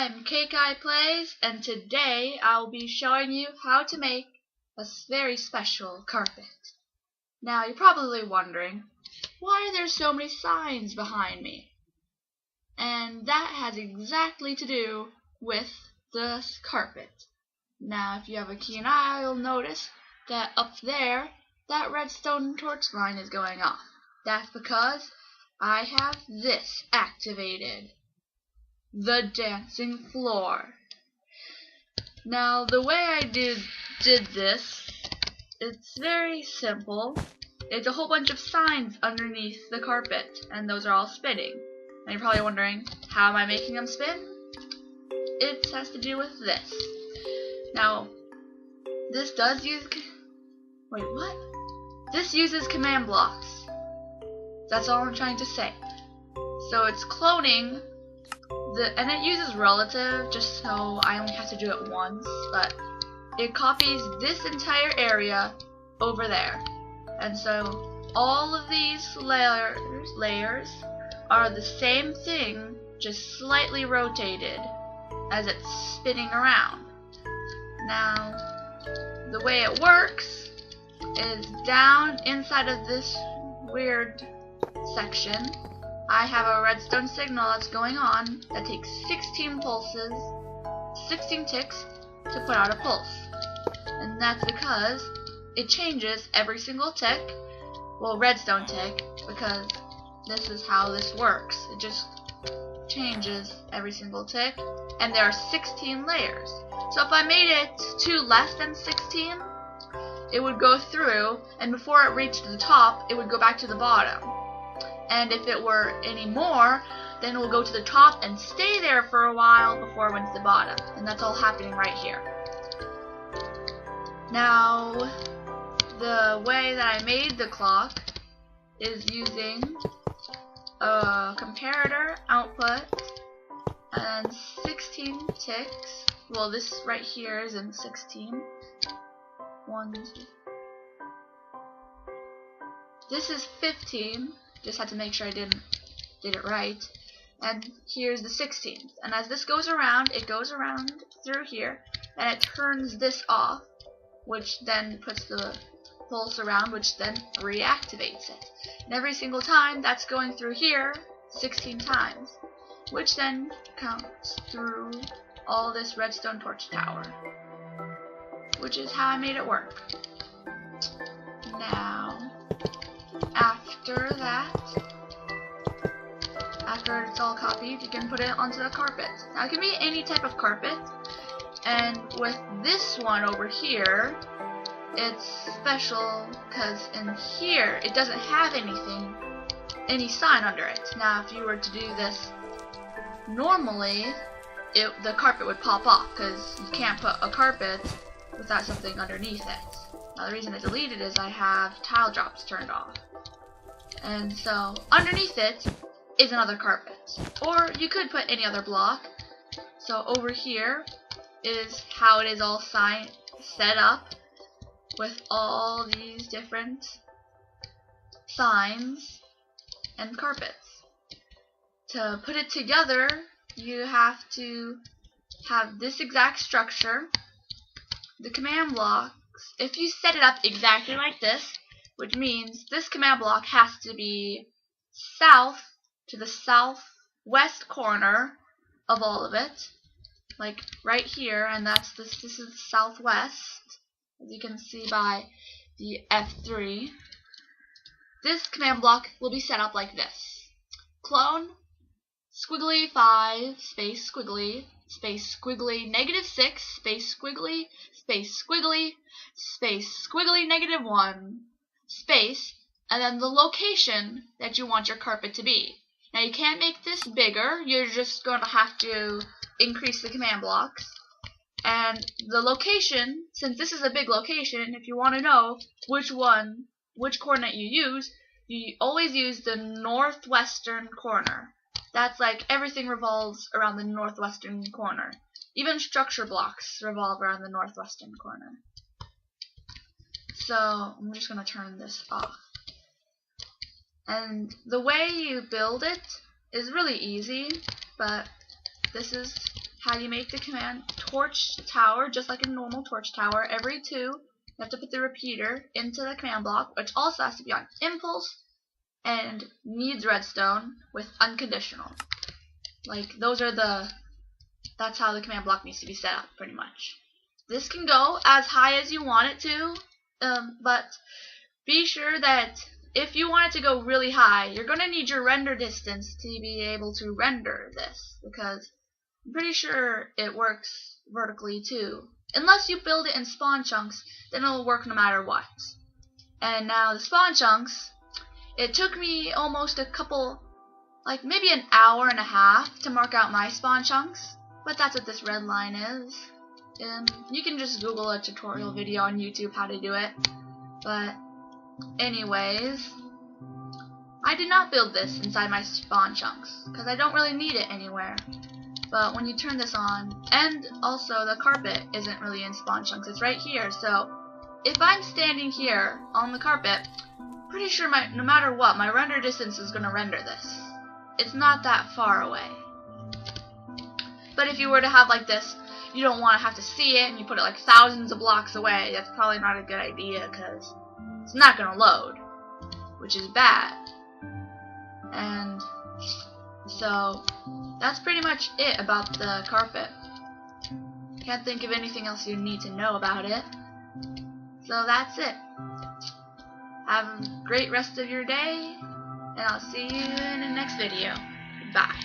I'm KKai Plays, and today I'll be showing you how to make a very special carpet. Now you're probably wondering, why are there so many signs behind me? And that has exactly to do with the carpet. Now if you have a keen eye, you'll notice that up there, that redstone torch line is going off. That's because I have this activated. The dancing floor. Now the way I did this, it's very simple. It's a whole bunch of signs underneath the carpet, and those are all spinning. And you're probably wondering, how am I making them spin? It has to do with this. Now, this does use... Wait, what? This uses command blocks. That's all I'm trying to say. So it's cloning and it uses relative just so I only have to do it once, but it copies this entire area over there. And so all of these layers are the same thing, just slightly rotated as it's spinning around. Now, the way it works is down inside of this weird section, I have a redstone signal that's going on that takes 16 pulses, 16 ticks to put out a pulse. And that's because it changes every single tick, well, redstone tick, because this is how this works. It just changes every single tick, and there are 16 layers. So if I made it to less than 16, it would go through, and before it reached the top, it would go back to the bottom. And if it were any more, then it will go to the top and stay there for a while before it went to the bottom. And that's all happening right here. Now, the way that I made the clock is using a comparator output and 16 ticks. Well, this right here is in 16. This is 15. Just had to make sure I did it right. And here's the 16th. And as this goes around, it goes around through here, and it turns this off, which then puts the pulse around, which then reactivates it. And every single time, that's going through here 16 times, which then counts through all this redstone torch tower, which is how I made it work. Now, after it's all copied, you can put it onto the carpet. Now, it can be any type of carpet, and with this one over here, it's special because in here, it doesn't have any sign under it. Now, if you were to do this normally, the carpet would pop off because you can't put a carpet without something underneath it. Now, the reason I deleted is I have tile drops turned off. And so, underneath it is another carpet. Or you could put any other block. So over here is how it is all set up with all these different signs and carpets. To put it together, you have to have this exact structure. The command blocks, if you set it up exactly like this, which means this command block has to be south to the southwest corner of all of it, like right here, and this is the southwest, as you can see by the F3. This command block will be set up like this: clone squiggly 5 space squiggly space squiggly -6 space squiggly space squiggly space squiggly -1 space, and then the location that you want your carpet to be. Now, you can't make this bigger. You're just going to have to increase the command blocks. And the location, since this is a big location, if you want to know which coordinate you always use the northwestern corner. That's like everything revolves around the northwestern corner. Even structure blocks revolve around the northwestern corner. So I'm just going to turn this off. And the way you build it is really easy, but this is how you make the command torch tower, just like a normal torch tower. Every 2, you have to put the repeater into the command block, which also has to be on impulse and needs redstone with unconditional. Like, that's how the command block needs to be set up, pretty much. This can go as high as you want it to, but be sure that if you want it to go really high, you're going to need your render distance to be able to render this, because I'm pretty sure it works vertically too. Unless you build it in spawn chunks, then it'll work no matter what. And now the spawn chunks, it took me almost maybe an hour and a half to mark out my spawn chunks, but that's what this red line is. You can just Google a tutorial video on YouTube how to do it. But anyways, I did not build this inside my spawn chunks because I don't really need it anywhere. But when you turn this on, and also the carpet isn't really in spawn chunks, it's right here. So if I'm standing here on the carpet, pretty sure no matter what, my render distance is going to render this. It's not that far away. But if you were to have like this, you don't want to have to see it, and you put it like thousands of blocks away, that's probably not a good idea because it's not going to load, which is bad. And so that's pretty much it about the carpet. Can't think of anything else you need to know about it. So that's it. Have a great rest of your day, and I'll see you in the next video. Bye.